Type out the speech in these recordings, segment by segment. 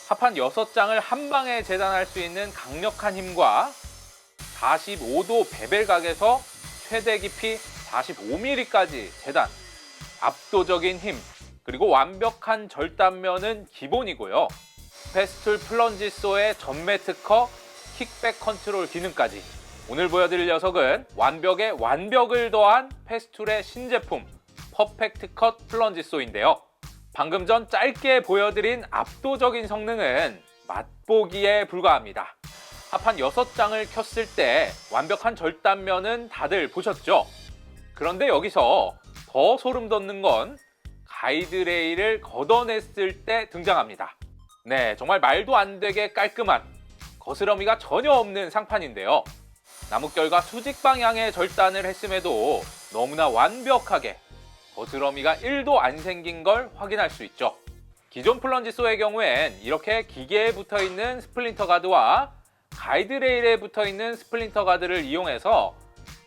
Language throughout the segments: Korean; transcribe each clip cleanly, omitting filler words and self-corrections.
합판 6장을 한 방에 재단할 수 있는 강력한 힘과 45도 베벨각에서 최대 깊이 45mm까지 재단, 압도적인 힘, 그리고 완벽한 절단면은 기본이고요. 페스툴 플런지소의 전매 특허, 킥백 컨트롤 기능까지. 오늘 보여드릴 녀석은 완벽에 완벽을 더한 페스툴의 신제품 퍼펙트 컷 플런지소인데요. 방금 전 짧게 보여드린 압도적인 성능은 맛보기에 불과합니다. 합판 6장을 켰을 때 완벽한 절단면은 다들 보셨죠? 그런데 여기서 더 소름 돋는 건 가이드레일을 걷어냈을 때 등장합니다. 네, 정말 말도 안 되게 깔끔한, 거스러미가 전혀 없는 상판인데요. 나뭇결과 수직 방향의 절단을 했음에도 너무나 완벽하게 거스러미가 1도 안 생긴 걸 확인할 수 있죠. 기존 플런지소의 경우엔 이렇게 기계에 붙어있는 스플린터 가드와 가이드레일에 붙어있는 스플린터 가드를 이용해서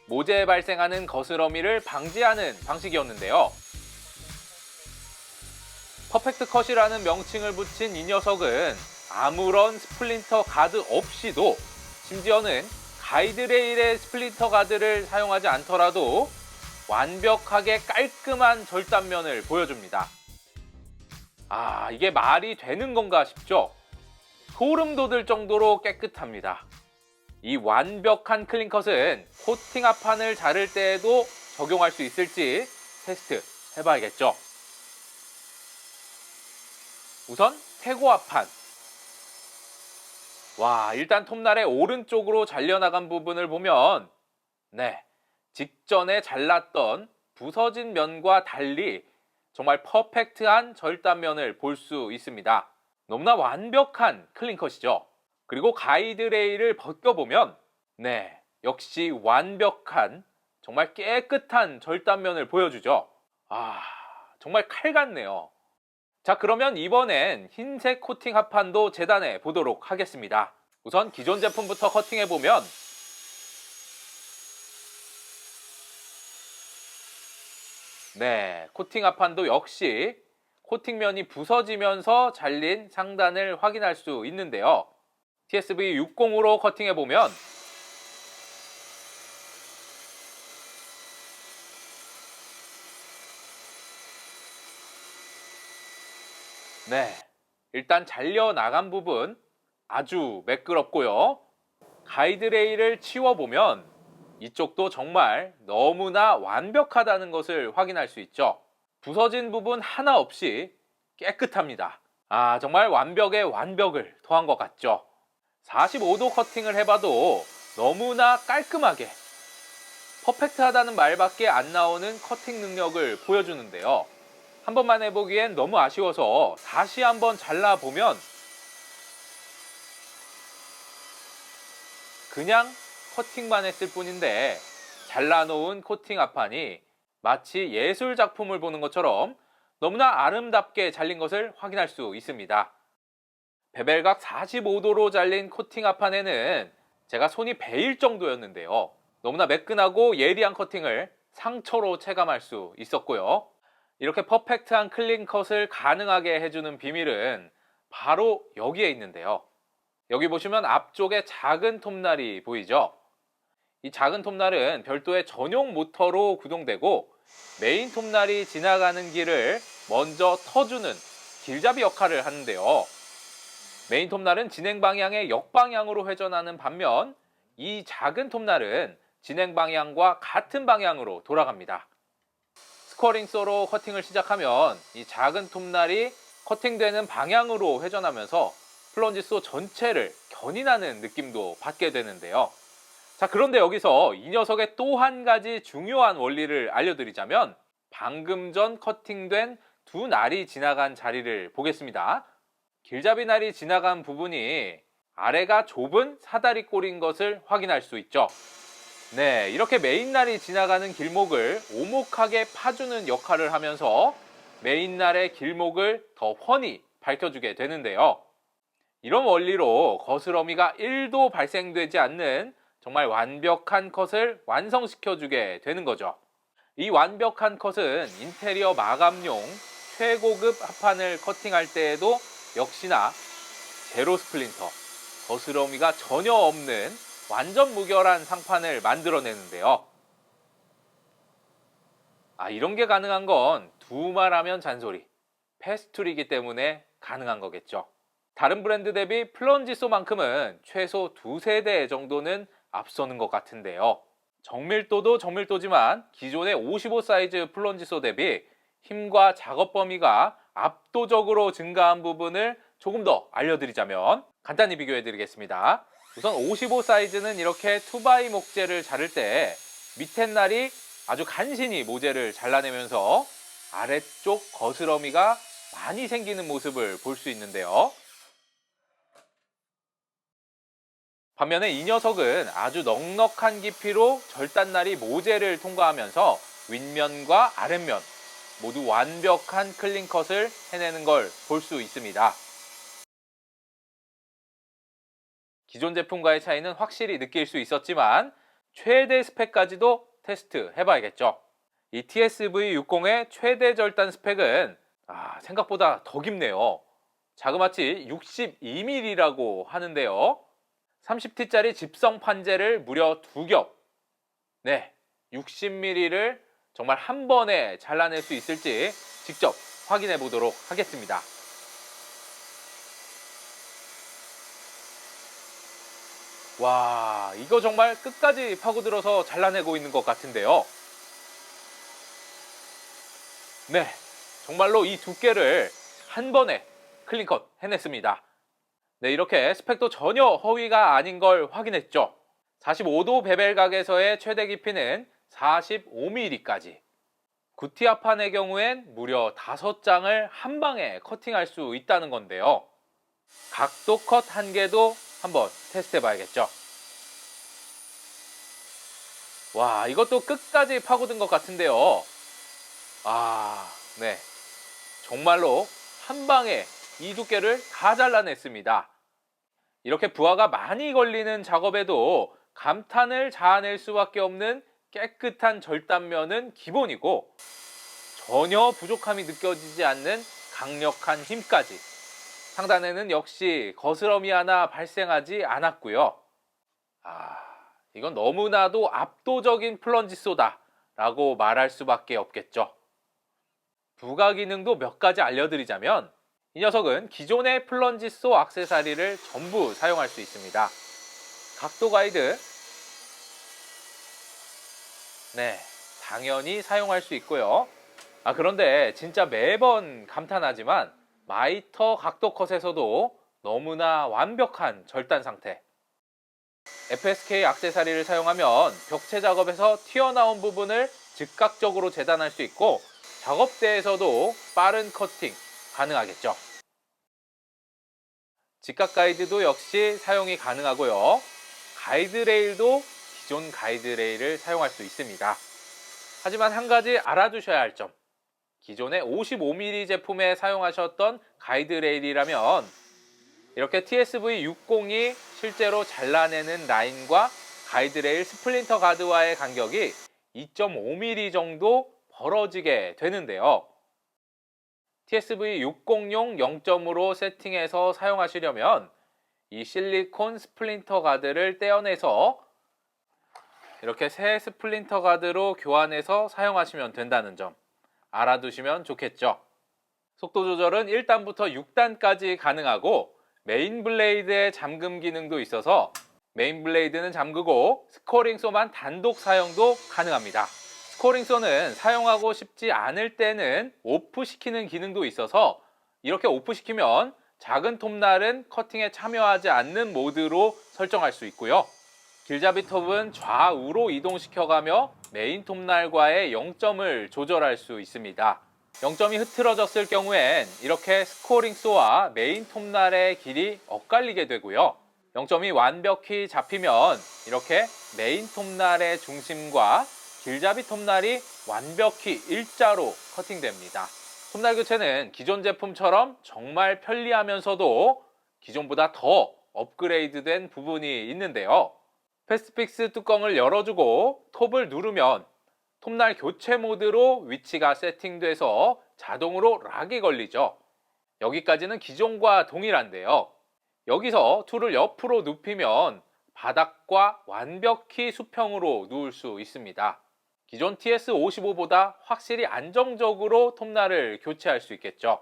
모재에 발생하는 거스러미를 방지하는 방식이었는데요. 퍼펙트 컷이라는 명칭을 붙인 이 녀석은 아무런 스플린터 가드 없이도, 심지어는 가이드레일의 스플린터 가드를 사용하지 않더라도 완벽하게 깔끔한 절단면을 보여줍니다. 이게 말이 되는 건가 싶죠? 소름 돋을 정도로 깨끗합니다. 이 완벽한 클린컷은 코팅 합판을 자를 때에도 적용할 수 있을지 테스트 해봐야겠죠. 우선 퇴고 합판. 일단 톱날의 오른쪽으로 잘려나간 부분을 보면 직전에 잘랐던 부서진 면과 달리 정말 퍼펙트한 절단면을 볼 수 있습니다. 너무나 완벽한 클린컷이죠. 그리고 가이드레일을 벗겨보면 역시 완벽한, 정말 깨끗한 절단면을 보여주죠. 정말 칼 같네요. 자, 그러면 이번엔 흰색 코팅 합판도 재단해 보도록 하겠습니다. 우선 기존 제품부터 커팅해보면 코팅 합판도 역시 코팅면이 부서지면서 잘린 상단을 확인할 수 있는데요. TSV 60으로 커팅해보면 일단 잘려나간 부분 아주 매끄럽고요. 가이드레일을 치워보면 이쪽도 정말 너무나 완벽하다는 것을 확인할 수 있죠. 부서진 부분 하나 없이 깨끗합니다. 정말 완벽에 완벽을 더한 것 같죠. 45도 커팅을 해봐도 너무나 깔끔하게 퍼펙트하다는 말밖에 안 나오는 커팅 능력을 보여주는데요. 한 번만 해보기엔 너무 아쉬워서 다시 한번 잘라보면 그냥 커팅만 했을 뿐인데 잘라놓은 코팅 합판이 마치 예술 작품을 보는 것처럼 너무나 아름답게 잘린 것을 확인할 수 있습니다. 베벨각 45도로 잘린 코팅 합판에는 제가 손이 베일 정도였는데요. 너무나 매끈하고 예리한 커팅을 상처로 체감할 수 있었고요. 이렇게 퍼펙트한 클린 컷을 가능하게 해주는 비밀은 바로 여기에 있는데요. 여기 보시면 앞쪽에 작은 톱날이 보이죠? 이 작은 톱날은 별도의 전용 모터로 구동되고 메인 톱날이 지나가는 길을 먼저 터주는 길잡이 역할을 하는데요. 메인 톱날은 진행 방향의 역방향으로 회전하는 반면 이 작은 톱날은 진행 방향과 같은 방향으로 돌아갑니다. 스쿼링 쏘로 커팅을 시작하면 이 작은 톱날이 커팅되는 방향으로 회전하면서 플런지소 전체를 견인하는 느낌도 받게 되는데요. 자, 그런데 여기서 이 녀석의 또 한 가지 중요한 원리를 알려드리자면 방금 전 커팅된 두 날이 지나간 자리를 보겠습니다. 길잡이 날이 지나간 부분이 아래가 좁은 사다리꼴인 것을 확인할 수 있죠. 이렇게 메인 날이 지나가는 길목을 오목하게 파주는 역할을 하면서 메인 날의 길목을 더 훤히 밝혀주게 되는데요. 이런 원리로 거스러미가 1도 발생되지 않는 정말 완벽한 컷을 완성시켜주게 되는 거죠. 이 완벽한 컷은 인테리어 마감용, 최고급 합판을 커팅할 때에도 역시나 제로 스플린터, 거스러미가 전혀 없는 완전 무결한 상판을 만들어내는데요. 이런 게 가능한 건 두말하면 잔소리, 패스툴이기 때문에 가능한 거겠죠. 다른 브랜드 대비 플런지소만큼은 최소 2세대 정도는 앞서는 것 같은데요. 정밀도도 정밀도지만 기존의 55 사이즈 플런지소 대비 힘과 작업 범위가 압도적으로 증가한 부분을 조금 더 알려드리자면 간단히 비교해 드리겠습니다. 우선 55 사이즈는 이렇게 투바이 목재를 자를 때 밑에날이 아주 간신히 모재를 잘라내면서 아래쪽 거스러미가 많이 생기는 모습을 볼 수 있는데요. 반면에 이 녀석은 아주 넉넉한 깊이로 절단날이 모재를 통과하면서 윗면과 아랫면 모두 완벽한 클린컷을 해내는 걸 볼 수 있습니다. 기존 제품과의 차이는 확실히 느낄 수 있었지만 최대 스펙까지도 테스트 해봐야겠죠. 이 TSV60의 최대 절단 스펙은 생각보다 더 깊네요. 자그마치 62mm라고 하는데요. 30T짜리 집성 판재를 무려 2겹, 60mm를 정말 한 번에 잘라낼 수 있을지 직접 확인해 보도록 하겠습니다. 와, 이거 정말 끝까지 파고들어서 잘라내고 있는 것 같은데요. 네, 정말로 이 두께를 한 번에 클린컷 해냈습니다. 네, 이렇게 스펙도 전혀 허위가 아닌 걸 확인했죠. 45도 베벨각에서의 최대 깊이는 45mm까지. 구티아판의 경우엔 무려 5장을 한 방에 커팅할 수 있다는 건데요. 각도 컷 한 개도 한번 테스트 해봐야겠죠. 와, 이것도 끝까지 파고든 것 같은데요. 네. 정말로 한 방에 이 두께를 다 잘라냈습니다. 이렇게 부하가 많이 걸리는 작업에도 감탄을 자아낼 수밖에 없는 깨끗한 절단면은 기본이고 전혀 부족함이 느껴지지 않는 강력한 힘까지. 상단에는 역시 거스러미 하나 발생하지 않았고요. 이건 너무나도 압도적인 플런지소다 라고 말할 수밖에 없겠죠. 부가 기능도 몇 가지 알려드리자면 이 녀석은 기존의 플런지소 액세서리를 전부 사용할 수 있습니다. 각도 가이드, 당연히 사용할 수 있고요. 그런데 진짜 매번 감탄하지만 마이터 각도 컷에서도 너무나 완벽한 절단 상태. FSK 액세서리를 사용하면 벽체 작업에서 튀어나온 부분을 즉각적으로 재단할 수 있고 작업대에서도 빠른 커팅 가능하겠죠. 직각 가이드도 역시 사용이 가능하고요. 가이드레일도 기존 가이드레일을 사용할 수 있습니다. 하지만 한 가지 알아두셔야 할 점. 기존의 55mm 제품에 사용하셨던 가이드레일이라면 이렇게 TSV60이 실제로 잘라내는 라인과 가이드레일 스플린터 가드와의 간격이 2.5mm 정도 벌어지게 되는데요. TSV60용 0점으로 세팅해서 사용하시려면 이 실리콘 스플린터 가드를 떼어내서 이렇게 새 스플린터 가드로 교환해서 사용하시면 된다는 점 알아두시면 좋겠죠. 속도 조절은 1단부터 6단까지 가능하고 메인 블레이드의 잠금 기능도 있어서 메인 블레이드는 잠그고 스코링소만 단독 사용도 가능합니다. 스코링소는 사용하고 싶지 않을 때는 오프 시키는 기능도 있어서 이렇게 오프 시키면 작은 톱날은 커팅에 참여하지 않는 모드로 설정할 수 있고요. 길잡이 톱은 좌우로 이동시켜가며 메인 톱날과의 0점을 조절할 수 있습니다. 0점이 흐트러졌을 경우엔 이렇게 스코링소와 메인 톱날의 길이 엇갈리게 되고요. 0점이 완벽히 잡히면 이렇게 메인 톱날의 중심과 길잡이 톱날이 완벽히 일자로 커팅됩니다. 톱날 교체는 기존 제품처럼 정말 편리하면서도 기존보다 더 업그레이드된 부분이 있는데요. 패스트픽스 뚜껑을 열어주고 톱을 누르면 톱날 교체 모드로 위치가 세팅돼서 자동으로 락이 걸리죠. 여기까지는 기존과 동일한데요. 여기서 툴을 옆으로 눕히면 바닥과 완벽히 수평으로 누울 수 있습니다. 기존 TS55보다 확실히 안정적으로 톱날을 교체할 수 있겠죠.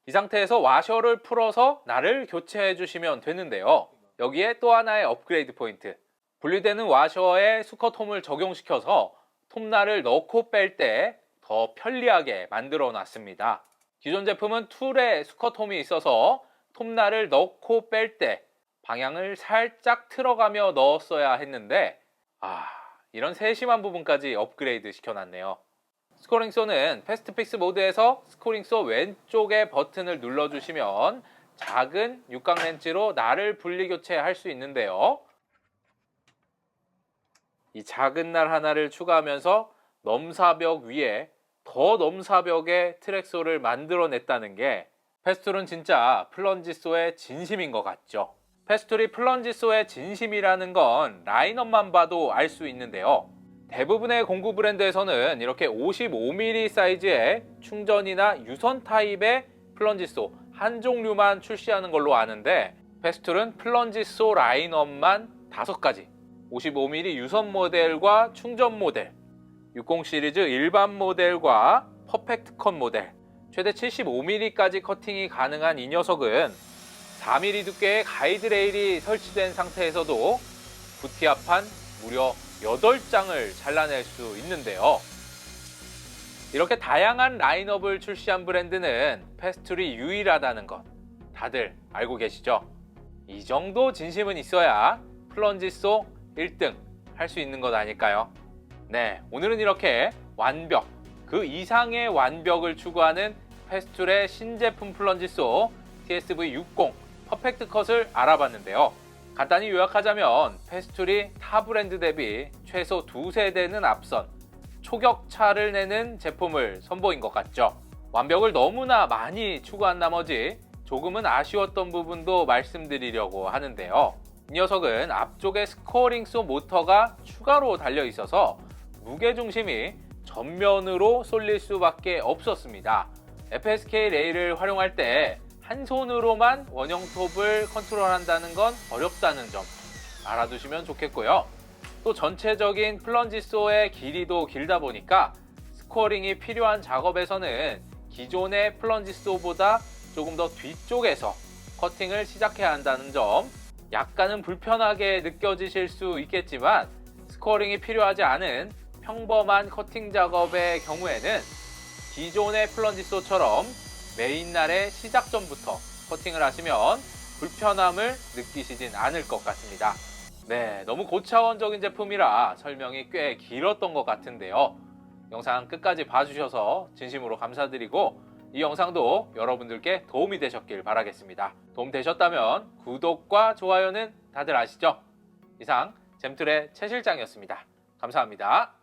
이 상태에서 와셔를 풀어서 날을 교체해 주시면 되는데요. 여기에 또 하나의 업그레이드 포인트. 분리되는 와셔에 수컷홈을 적용시켜서 톱날을 넣고 뺄 때 더 편리하게 만들어 놨습니다. 기존 제품은 툴에 수컷홈이 있어서 톱날을 넣고 뺄 때 방향을 살짝 틀어가며 넣었어야 했는데 이런 세심한 부분까지 업그레이드 시켜놨네요. 스코링소는 패스트픽스 모드에서 스코링소 왼쪽의 버튼을 눌러주시면 작은 육각 렌치로 날을 분리 교체할 수 있는데요. 이 작은 날 하나를 추가하면서 넘사벽 위에 더 넘사벽의 트랙소를 만들어냈다는 게 페스툴은 진짜 플런지소의 진심인 것 같죠. 페스툴이 플런지소의 진심이라는 건 라인업만 봐도 알 수 있는데요. 대부분의 공구 브랜드에서는 이렇게 55mm 사이즈의 충전이나 유선 타입의 플런지소 한 종류만 출시하는 걸로 아는데 페스툴은 플런지소 라인업만 5가지 55mm 유선 모델과 충전 모델 60 시리즈 일반 모델과 퍼펙트 컷 모델 최대 75mm까지 커팅이 가능한 이 녀석은 4mm 두께의 가이드 레일이 설치된 상태에서도 부티합판 무려 8장을 잘라낼 수 있는데요. 이렇게 다양한 라인업을 출시한 브랜드는 페스툴이 유일하다는 것 다들 알고 계시죠? 이 정도 진심은 있어야 플런지소 1등 할 수 있는 것 아닐까요? 네, 오늘은 이렇게 완벽, 그 이상의 완벽을 추구하는 페스툴의 신제품 플런지소 TSV60 퍼펙트 컷을 알아봤는데요. 간단히 요약하자면 페스툴이 타 브랜드 대비 최소 2세대는 앞선 초격차를 내는 제품을 선보인 것 같죠. 완벽을 너무나 많이 추구한 나머지 조금은 아쉬웠던 부분도 말씀드리려고 하는데요. 이 녀석은 앞쪽에 스코어링소 모터가 추가로 달려 있어서 무게중심이 전면으로 쏠릴 수밖에 없었습니다. FSK 레일을 활용할 때 한 손으로만 원형 톱을 컨트롤한다는 건 어렵다는 점 알아두시면 좋겠고요. 또 전체적인 플런지소의 길이도 길다 보니까 스코어링이 필요한 작업에서는 기존의 플런지소보다 조금 더 뒤쪽에서 커팅을 시작해야 한다는 점 약간은 불편하게 느껴지실 수 있겠지만 스코어링이 필요하지 않은 평범한 커팅 작업의 경우에는 기존의 플런지소처럼 메인날의 시작 전부터 커팅을 하시면 불편함을 느끼시진 않을 것 같습니다. 네, 너무 고차원적인 제품이라 설명이 꽤 길었던 것 같은데요. 영상 끝까지 봐주셔서 진심으로 감사드리고 이 영상도 여러분들께 도움이 되셨길 바라겠습니다. 도움 되셨다면 구독과 좋아요는 다들 아시죠? 이상 잼툴의 최 실장이었습니다. 감사합니다.